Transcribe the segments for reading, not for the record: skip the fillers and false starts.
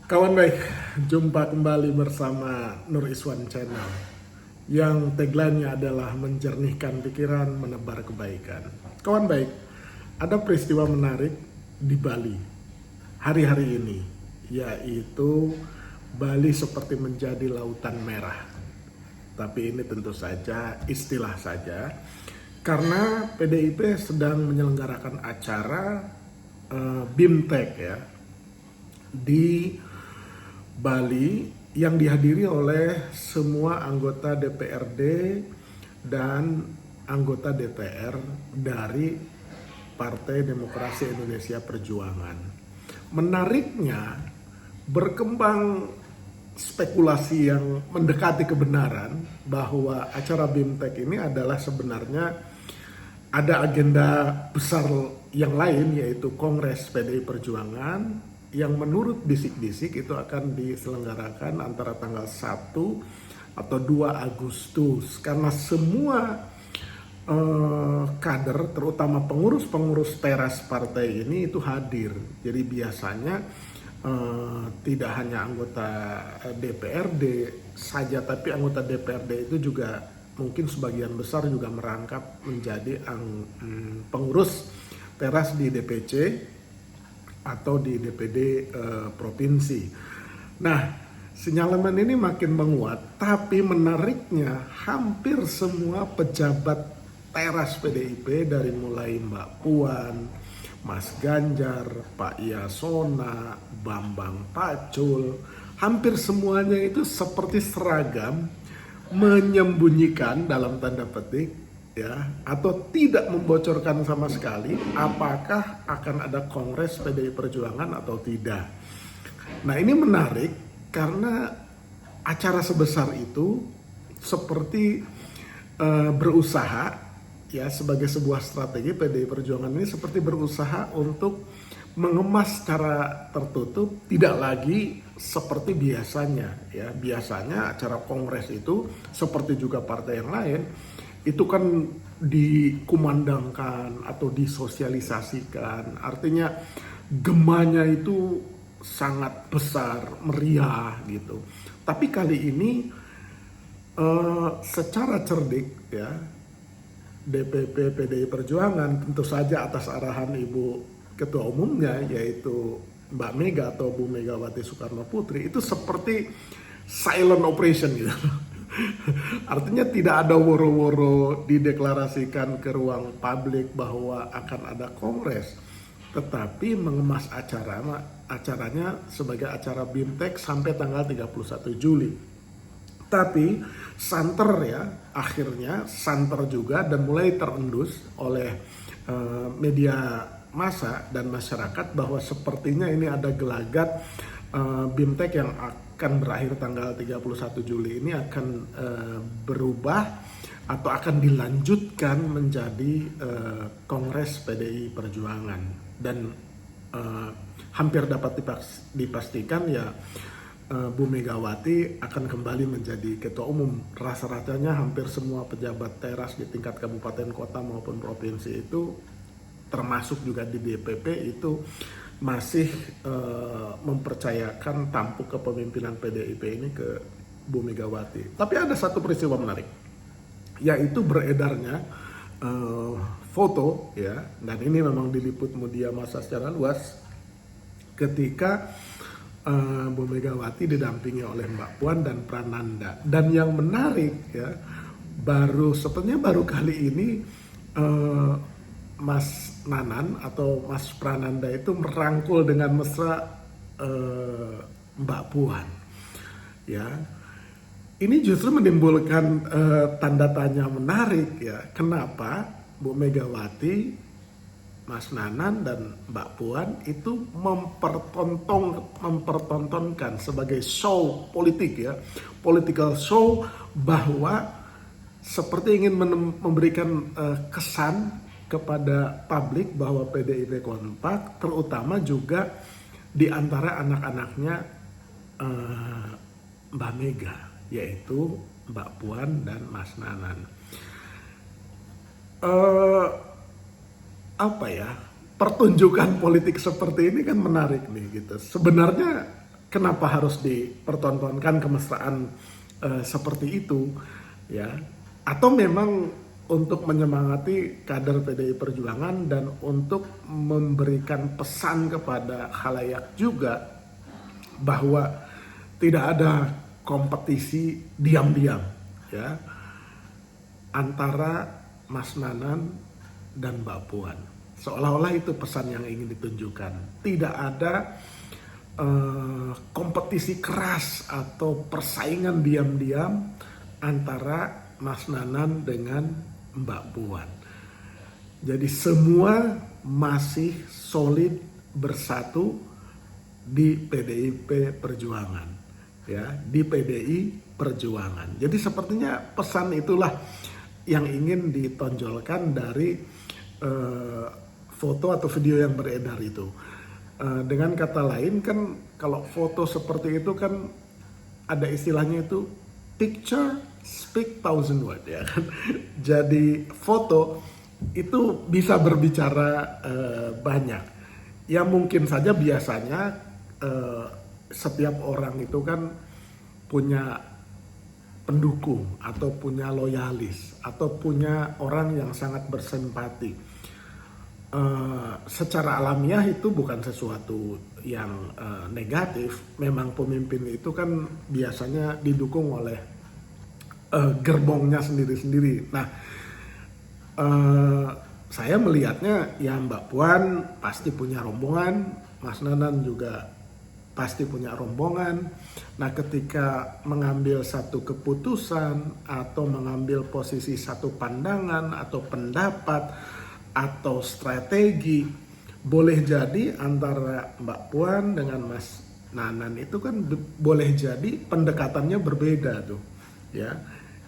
Kawan baik, jumpa kembali bersama Nur Iswan Channel yang tagline-nya adalah menjernihkan pikiran, menebar kebaikan. Kawan baik, ada peristiwa menarik di Bali hari-hari ini, yaitu Bali seperti menjadi lautan merah. Tapi ini tentu saja istilah saja, karena PDIP sedang menyelenggarakan acara BIMTEK ya di Bali yang dihadiri oleh semua anggota DPRD dan anggota DPR dari Partai Demokrasi Indonesia Perjuangan. Menariknya, berkembang spekulasi yang mendekati kebenaran bahwa acara BIMTEK ini adalah sebenarnya ada agenda besar yang lain, yaitu Kongres PDI Perjuangan yang menurut bisik-bisik itu akan diselenggarakan antara tanggal 1 atau 2 Agustus, karena semua kader, terutama pengurus-pengurus teras partai ini itu hadir. Jadi biasanya tidak hanya anggota DPRD saja, tapi anggota DPRD itu juga mungkin sebagian besar juga merangkap menjadi pengurus teras di DPC atau di DPD provinsi. Nah, sinyalemen ini makin menguat, tapi menariknya hampir semua pejabat teras PDIP dari mulai Mbak Puan, Mas Ganjar, Pak Yasona, Bambang Pacul, hampir semuanya itu seperti seragam menyembunyikan dalam tanda petik ya, atau tidak membocorkan sama sekali apakah akan ada Kongres PDI Perjuangan atau tidak. Nah, ini menarik karena acara sebesar itu seperti berusaha ya, sebagai sebuah strategi PDI Perjuangan ini seperti berusaha untuk mengemas secara tertutup, tidak lagi seperti biasanya ya. Biasanya acara kongres itu seperti juga partai yang lain itu kan dikumandangkan atau disosialisasikan, artinya gemanya itu sangat besar, meriah gitu. Tapi kali ini secara cerdik ya, DPP PDI Perjuangan tentu saja atas arahan Ibu Ketua Umumnya, yaitu Mbak Mega atau Bu Megawati Soekarno Putri, itu seperti silent operation gitu. Artinya tidak ada woro-woro dideklarasikan ke ruang publik bahwa akan ada kongres, tetapi mengemas acaranya sebagai acara BIMTEK sampai tanggal 31 Juli. Tapi santer ya, akhirnya santer juga dan mulai terendus oleh media massa dan masyarakat bahwa sepertinya ini ada gelagat BIMTEK yang akan berakhir tanggal 31 Juli ini akan berubah atau akan dilanjutkan menjadi Kongres PDI Perjuangan, dan hampir dapat dipastikan ya Bu Megawati akan kembali menjadi Ketua Umum. Rasa-rasanya hampir semua pejabat teras di tingkat kabupaten, kota maupun provinsi itu, termasuk juga di DPP itu masih mempercayakan tampuk kepemimpinan PDIP ini ke Bu Megawati. Tapi ada satu peristiwa menarik, yaitu beredarnya foto ya, dan ini memang diliput media massa secara luas ketika Bu Megawati didampingi oleh Mbak Puan dan Prananda. Dan yang menarik ya, sepertinya baru kali ini Mas Nanan atau Mas Prananda itu merangkul dengan mesra Mbak Puan ya. Ini justru menimbulkan tanda tanya menarik ya, kenapa Bu Megawati, Mas Nanan dan Mbak Puan itu mempertontonkan sebagai show politik ya, political show, bahwa seperti ingin memberikan kesan kepada publik bahwa PDIP kompak, terutama juga di antara anak-anaknya Mbak Mega, yaitu Mbak Puan dan Mas Nanan. Pertunjukan politik seperti ini kan menarik nih gitu. Sebenarnya kenapa harus dipertontonkan kemesraan seperti itu, ya? Atau memang untuk menyemangati kader PDI Perjuangan dan untuk memberikan pesan kepada khalayak juga bahwa tidak ada kompetisi diam-diam, ya, antara Mas Nanan dan Mbak Puan. Seolah-olah itu pesan yang ingin ditunjukkan. Tidak ada kompetisi keras atau persaingan diam-diam antara Mas Nanan dengan Mbak Puan. Jadi semua masih solid bersatu di PDIP Perjuangan, ya, di PDI Perjuangan. Jadi sepertinya pesan itulah yang ingin ditonjolkan dari foto atau video yang beredar itu. Dengan kata lain kan, kalau foto seperti itu kan ada istilahnya itu picture speak thousand word, ya kan. Jadi foto itu bisa berbicara banyak. Ya mungkin saja biasanya setiap orang itu kan punya pendukung atau punya loyalis atau punya orang yang sangat bersimpati. Secara alamiah itu bukan sesuatu yang negatif. Memang pemimpin itu kan biasanya didukung oleh gerbongnya sendiri-sendiri. Nah, saya melihatnya ya Mbak Puan pasti punya rombongan, Mas Nanan juga pasti punya rombongan. Nah, ketika mengambil satu keputusan atau mengambil posisi satu pandangan atau pendapat atau strategi, boleh jadi antara Mbak Puan dengan Mas Nanan itu kan boleh jadi pendekatannya berbeda tuh, ya.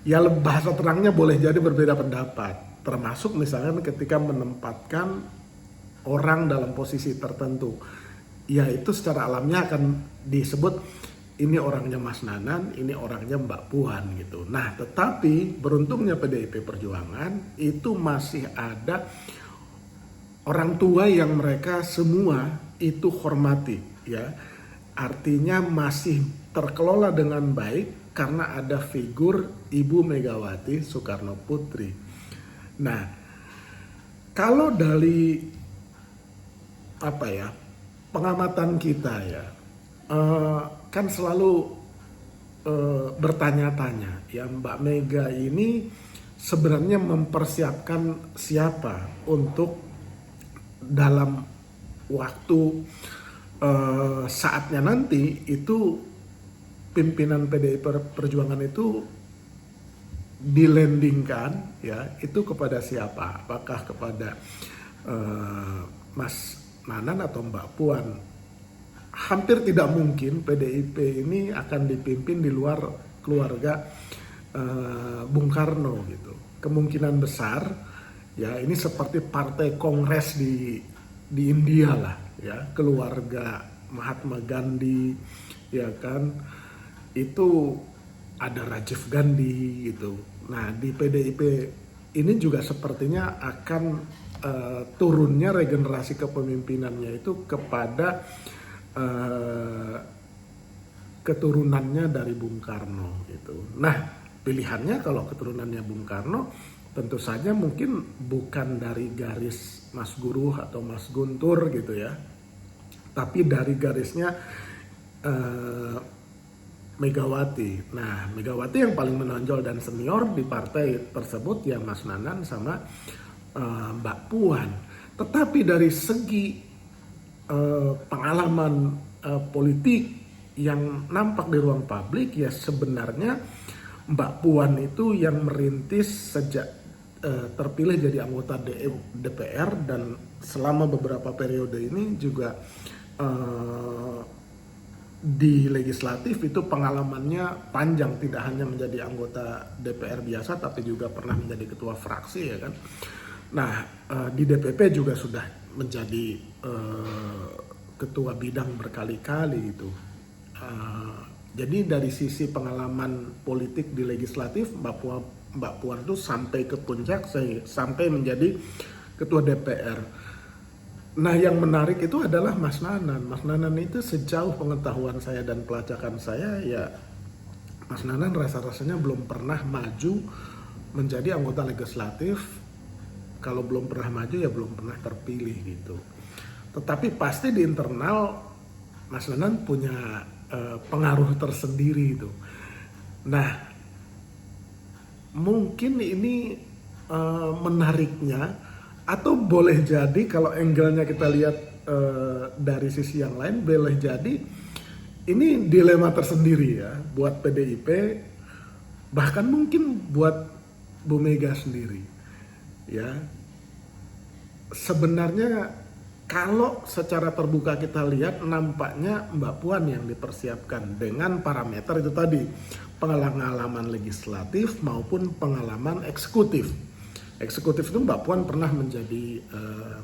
Ya bahasa terangnya boleh jadi berbeda pendapat, termasuk misalnya ketika menempatkan orang dalam posisi tertentu. Ya itu secara alamiah akan disebut ini orangnya Mas Nanan, ini orangnya Mbak Puan gitu. Nah, tetapi beruntungnya PDIP Perjuangan itu masih ada orang tua yang mereka semua itu hormati, ya. Artinya masih terkelola dengan baik karena ada figur Ibu Megawati Soekarno Putri. Nah, kalau dari pengamatan kita, ya, kan selalu bertanya-tanya, ya, Mbak Mega ini sebenarnya mempersiapkan siapa untuk dalam waktu saatnya nanti itu pimpinan PDI Perjuangan itu dilandingkan, ya, itu kepada siapa? Apakah kepada Mas Nanan atau Mbak Puan? Hampir tidak mungkin PDIP ini akan dipimpin di luar keluarga Bung Karno gitu. Kemungkinan besar, ya, ini seperti partai Kongres di India lah, ya, keluarga Mahatma Gandhi, ya kan, itu ada Rajiv Gandhi gitu. Nah, di PDIP ini juga sepertinya akan turunnya regenerasi kepemimpinannya itu kepada keturunannya dari Bung Karno gitu. Nah, pilihannya kalau keturunannya Bung Karno tentu saja mungkin bukan dari garis Mas Guruh atau Mas Guntur gitu, ya, tapi dari garisnya Megawati. Nah, Megawati yang paling menonjol dan senior di partai tersebut ya Mas Nanan sama Mbak Puan. Tetapi dari segi pengalaman politik yang nampak di ruang publik, ya sebenarnya Mbak Puan itu yang merintis sejak terpilih jadi anggota DPR dan selama beberapa periode ini juga di legislatif itu pengalamannya panjang, tidak hanya menjadi anggota DPR biasa tapi juga pernah menjadi ketua fraksi, ya kan. Nah, di DPP juga sudah menjadi ketua bidang berkali-kali itu. Jadi dari sisi pengalaman politik di legislatif, Mbak Puan tuh sampai ke puncak, sampai menjadi ketua DPR. Nah, yang menarik itu adalah Mas Nanan. Mas Nanan itu sejauh pengetahuan saya dan pelacakan saya, ya Mas Nanan rasa-rasanya belum pernah maju menjadi anggota legislatif. Kalau belum pernah maju ya belum pernah terpilih gitu. Tetapi pasti di internal Mas Nanan punya pengaruh tersendiri itu. Nah, mungkin ini menariknya, atau boleh jadi kalau angle-nya kita lihat dari sisi yang lain, boleh jadi ini dilema tersendiri ya buat PDIP, bahkan mungkin buat Bu Mega sendiri. Ya, sebenarnya kalau secara terbuka kita lihat, nampaknya Mbak Puan yang dipersiapkan dengan parameter itu tadi, pengalaman legislatif maupun pengalaman eksekutif. Eksekutif itu Mbak Puan pernah menjadi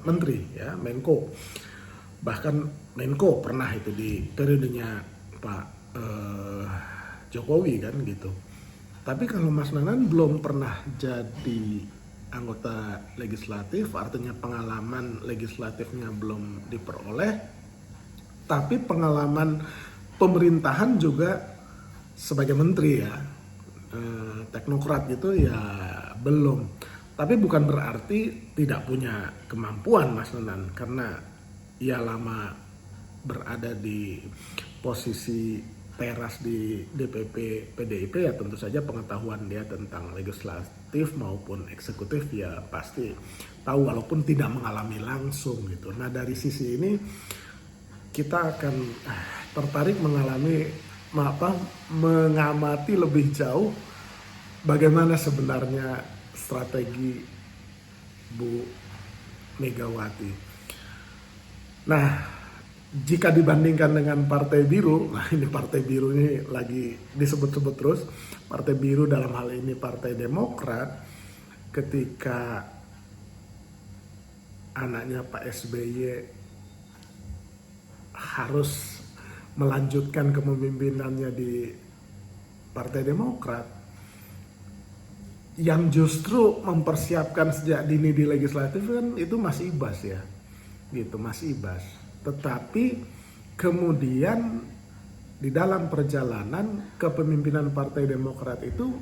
menteri, ya, Menko. Bahkan Menko pernah itu di periodenya Pak Jokowi kan gitu. Tapi kalau Mas Nanan belum pernah jadi anggota legislatif, artinya pengalaman legislatifnya belum diperoleh, tapi pengalaman pemerintahan juga sebagai menteri ya, teknokrat gitu ya belum. Tapi bukan berarti tidak punya kemampuan Mas Nanan, karena ia lama berada di posisi teras di DPP PDIP, ya tentu saja pengetahuan dia tentang legislatif maupun eksekutif ya pasti tahu walaupun tidak mengalami langsung gitu. Nah, dari sisi ini kita akan tertarik mengamati lebih jauh bagaimana sebenarnya strategi Bu Megawati. Nah, jika dibandingkan dengan Partai Biru, nah ini Partai Biru ini lagi disebut-sebut terus, Partai Biru dalam hal ini Partai Demokrat, ketika anaknya Pak SBY harus melanjutkan kepemimpinannya di Partai Demokrat, yang justru mempersiapkan sejak dini di legislatif kan itu Mas Ibas ya, gitu, Mas Ibas. Tetapi kemudian di dalam perjalanan kepemimpinan Partai Demokrat itu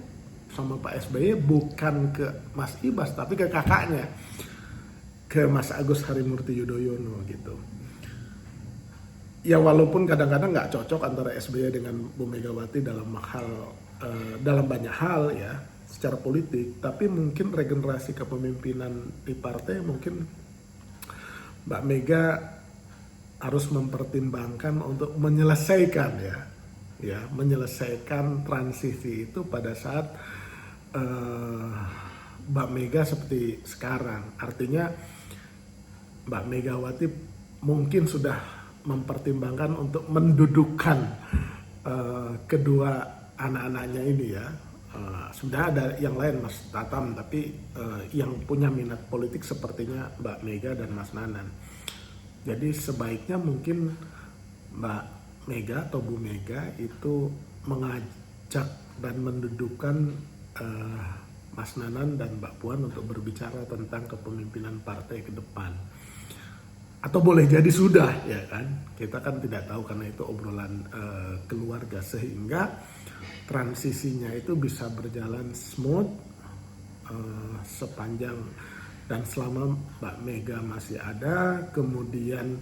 sama Pak SBY bukan ke Mas Ibas tapi ke kakaknya, ke Mas Agus Harimurti Yudhoyono gitu. Ya walaupun kadang-kadang nggak cocok antara SBY dengan Bu Megawati dalam banyak hal ya secara politik, tapi mungkin regenerasi kepemimpinan di partai mungkin Mbak Mega harus mempertimbangkan untuk menyelesaikan menyelesaikan transisi itu pada saat Mbak Mega seperti sekarang. Artinya Mbak Megawati mungkin sudah mempertimbangkan untuk mendudukkan kedua anak-anaknya ini ya. Sudah ada yang lain Mas Tatam, tapi yang punya minat politik sepertinya Mbak Mega dan Mas Nanan. Jadi sebaiknya mungkin Mbak Mega atau Bu Mega itu mengajak dan mendudukkan Mas Nanan dan Mbak Puan untuk berbicara tentang kepemimpinan partai ke depan. Atau boleh jadi sudah ya kan, kita kan tidak tahu karena itu obrolan keluarga, sehingga transisinya itu bisa berjalan smooth sepanjang dan selama Mbak Mega masih ada. Kemudian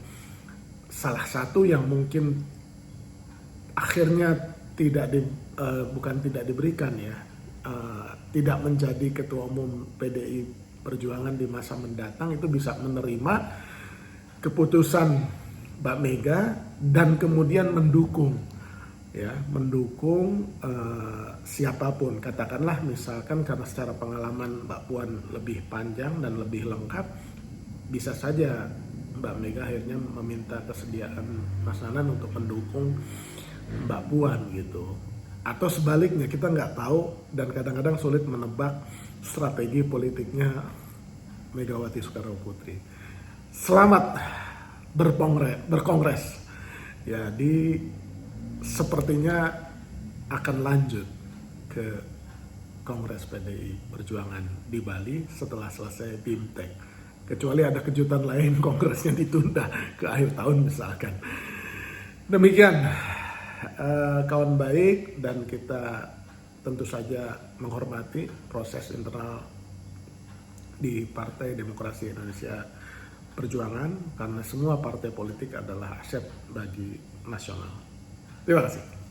salah satu yang mungkin akhirnya bukan tidak diberikan ya, tidak menjadi ketua umum PDI Perjuangan di masa mendatang, itu bisa menerima keputusan Mbak Mega dan kemudian mendukung siapapun. Katakanlah misalkan karena secara pengalaman Mbak Puan lebih panjang dan lebih lengkap, bisa saja Mbak Mega akhirnya meminta kesediaan Mas Nanan untuk mendukung Mbak Puan gitu. Atau sebaliknya, kita nggak tahu dan kadang-kadang sulit menebak strategi politiknya Megawati Soekarno Putri. Selamat berkongres. Ya, sepertinya akan lanjut ke Kongres PDI Perjuangan di Bali setelah selesai BIMTEK. kecuali ada kejutan lain, kongresnya ditunda ke akhir tahun misalkan. Demikian kawan baik, dan kita tentu saja menghormati proses internal di Partai Demokrasi Indonesia Perjuangan, karena semua partai politik adalah aset bagi nasional. Terima kasih.